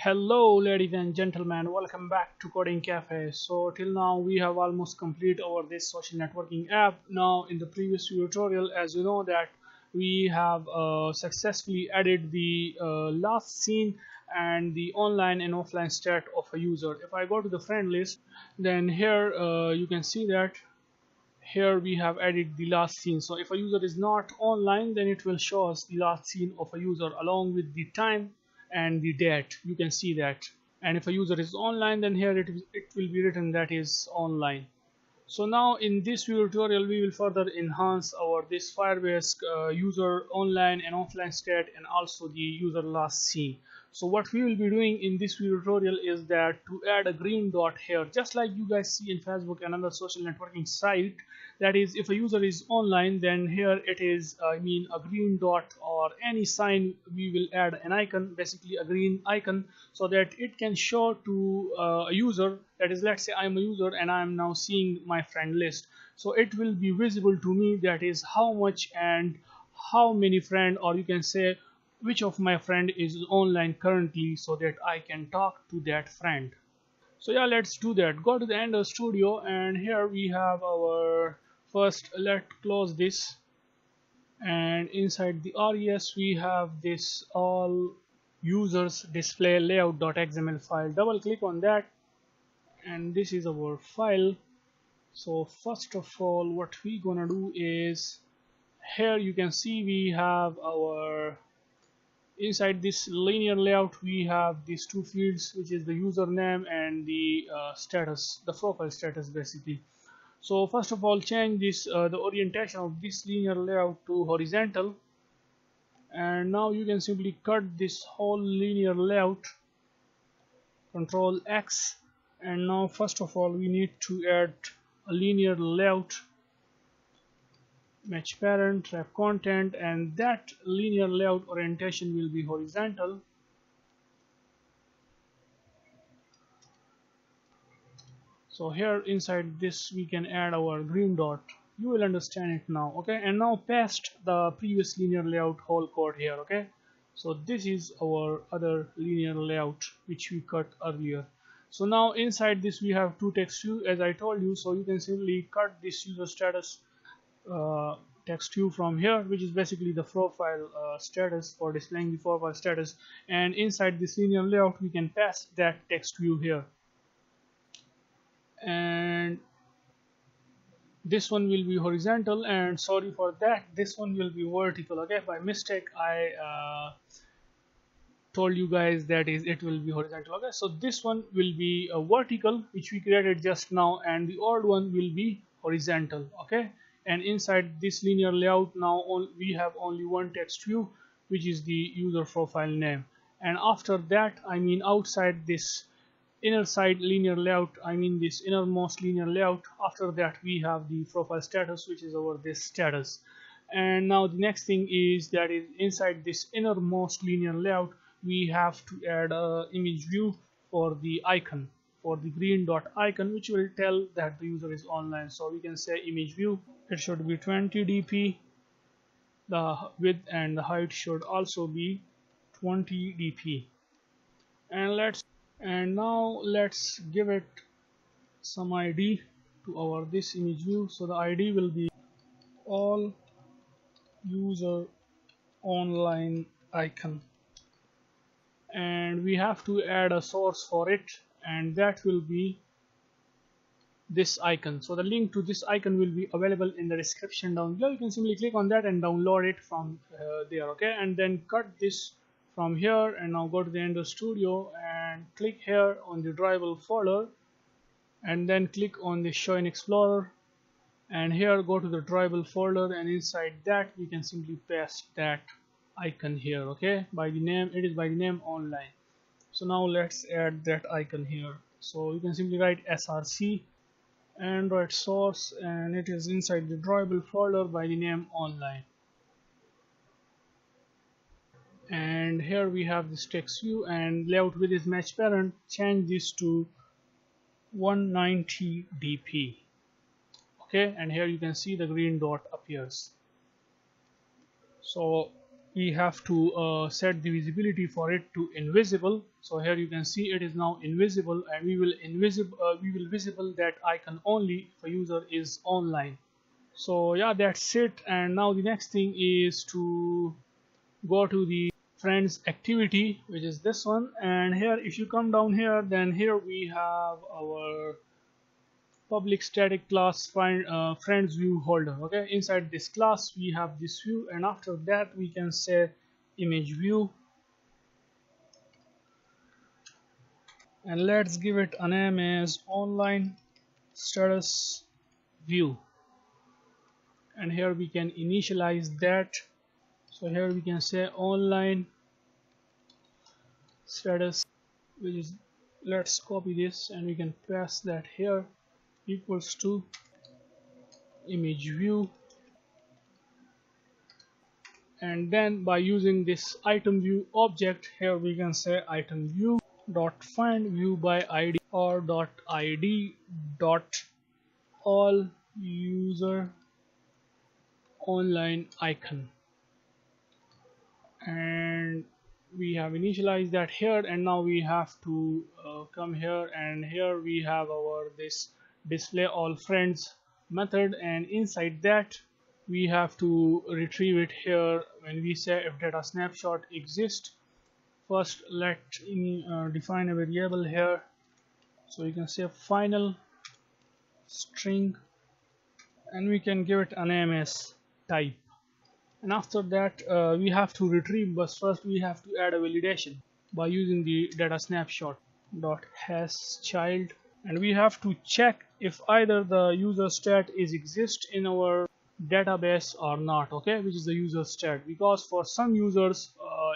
Hello ladies and gentlemen, welcome back to Coding Cafe. So till now we have almost complete over this social networking app. Now in the previous tutorial, as you know that we have successfully added the last scene and the online and offline stat of a user. If I go to the friend list, then here you can see that here we have added the last scene. So if a user is not online, then it will show us the last scene of a user along with the time and the date. You can see that. And if a user is online, then here it will be written that is online. So now in this tutorial we will further enhance our this Firebase user online and offline state and also the user last scene. So what we will be doing in this tutorial is that to add a green dot here, just like you guys see in Facebook and other social networking site, that is if a user is online, then here it is a green dot or any sign. We will add an icon, basically a green icon, so that it can show to a user, that is, let's say I'm a user and I'm now seeing my friend list, so it will be visible to me, that is how much and how many friend, or you can say which of my friend is online currently, so that I can talk to that friend. So yeah, let's do that. Go to the Ender Studio, and here we have our first. Let's close this, and inside the res we have this all users display layout.xml file. Double click on that, and this is our file. So first of all, what we gonna do is, here you can see we have our, inside this linear layout we have these two fields, which is the username and the status, the profile status basically. So first of all, change this the orientation of this linear layout to horizontal, and now you can simply cut this whole linear layout, Control X, and now first of all we need to add a linear layout, match parent, wrap content, and that linear layout orientation will be horizontal. So here inside this we can add our green dot. You will understand it now, okay? And now paste the previous linear layout whole code here, okay? So this is our other linear layout which we cut earlier. So now inside this we have two text view, as I told you, so you can simply cut this user status text view from here, which is basically the profile status, for displaying the profile status, and inside this linear layout we can pass that text view here, and this one will be horizontal, and sorry for that, this one will be vertical, okay? By mistake I told you guys that is it will be horizontal, okay? So this one will be a vertical, which we created just now, and the old one will be horizontal, okay? And inside this linear layout now we have only one text view, which is the user profile name. And after that, outside this inner side linear layout, this innermost linear layout, after that we have the profile status, which is over this status. And now the next thing is, that is inside this innermost linear layout we have to add a image view for the icon, for the green dot icon, which will tell that the user is online. So we can say image view, it should be 20 dp, the width and the height should also be 20 dp, and now let's give it some ID to our this image view. So the ID will be all user online icon, and we have to add a source for it, and that will be this icon. So the link to this icon will be available in the description down below. You can simply click on that and download it from there, okay? And then cut this from here, and now go to the Ender Studio and click here on the drivable folder, and then click on the show in Explorer, and here go to the drivable folder, and inside that we can simply paste that icon here, okay? By the name, it is by the name online. So now let's add that icon here. So you can simply write src and write source, and it is inside the drawable folder by the name online. And here we have this text view, and layout with this match parent, change this to 190 dp, okay? And here you can see the green dot appears. So we have to set the visibility for it to invisible. So here you can see it is now invisible, and we will visible that icon only if a user is online. So yeah, that's it. And now the next thing is to go to the friends activity, which is this one. And here if you come down here, then here we have our public static class find friends view holder. Okay, inside this class we have this view, and after that we can say image view, and let's give it a name as online status view. And here we can initialize that. So here we can say online status, which is, let's copy this and we can paste that here, equals to image view. And then by using this item view object, here we can say item view dot find view by id, or dot id dot all user online icon. And we have initialized that here, and now we have to come here, and here we have our this display all friends method, and inside that we have to retrieve it here when we say if data snapshot exists. First let define a variable here, so you can say final string, and we can give it a name as type. And after that we have to retrieve, but first we have to add a validation by using the data snapshot dot has child, and we have to check if either the user stat is exist in our database or not. Okay, which is the user stat, because for some users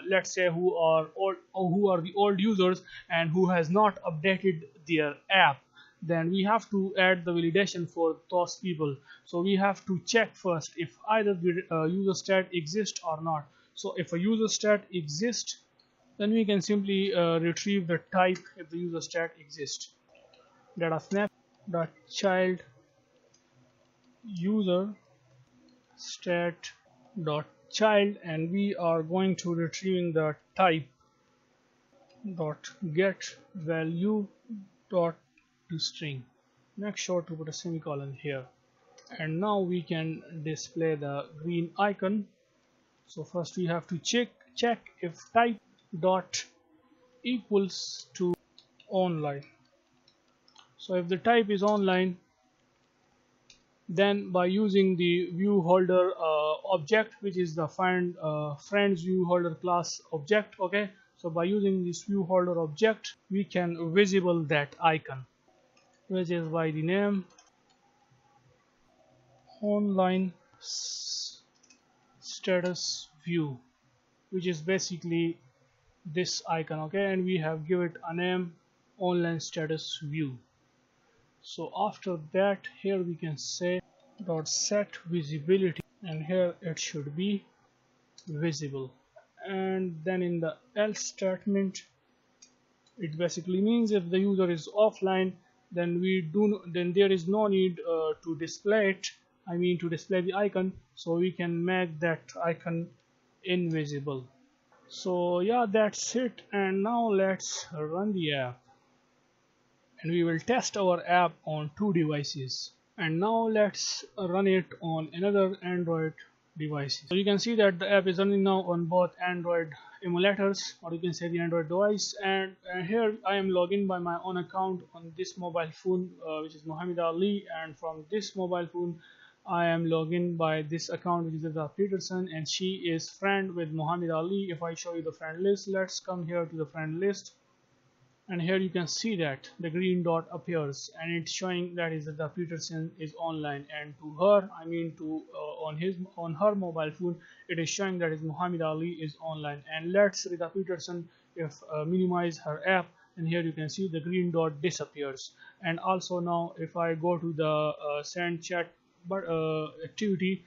let's say who are old, or who are the old users and who has not updated their app, then we have to add the validation for those people. So we have to check first if either the user stat exists or not. So if a user stat exists, then we can simply retrieve the type if the user stat exists. Data snap dot child user stat dot child, and we are going to retrieving the type dot get value dot to string. Make sure to put a semicolon here. And now we can display the green icon. So first we have to check if type dot equals to online. So if the type is online, then by using the view holder object, which is the find friends view holder class object. Okay, so by using this view holder object, we can visible that icon, which is by the name online status view, which is basically this icon. Okay, and we have give it a name online status view. So after that, here we can say dot set visibility, and here it should be visible. And then in the else statement, it basically means if the user is offline, then there is no need to display it, I mean to display the icon, so we can make that icon invisible. So yeah, that's it. And now let's run the app, and we will test our app on 2 devices. And now let's run it on another Android device. So you can see that the app is running now on both Android emulators, or you can say the Android device. And here I am logged in by my own account on this mobile phone, which is Muhammad Ali, and from this mobile phone I am logged in by this account, which is Rita Peterson, and she is friend with Muhammad Ali. If I show you the friend list, let's come here to the friend list, and here you can see that the green dot appears, and it's showing that is that the Peterson is online, and to her, I mean to on her mobile phone, it is showing that is Muhammad Ali is online. And let's Rita Peterson if minimize her app, and here you can see the green dot disappears. And also now if I go to the send chat activity,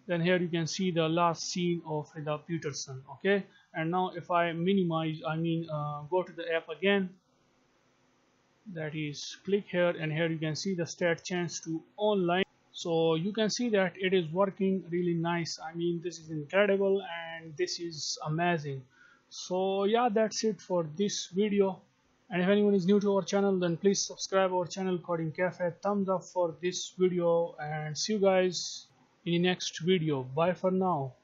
then here you can see the last scene of Rita Peterson. Okay, and now if I minimize, I mean go to the app again, that is click here, and here you can see the stat change to online. So you can see that it is working really nice. I mean, this is incredible and this is amazing. So yeah, that's it for this video. And if anyone is new to our channel, then please subscribe our channel Coding Cafe. Thumbs up for this video, and see you guys in the next video. Bye for now.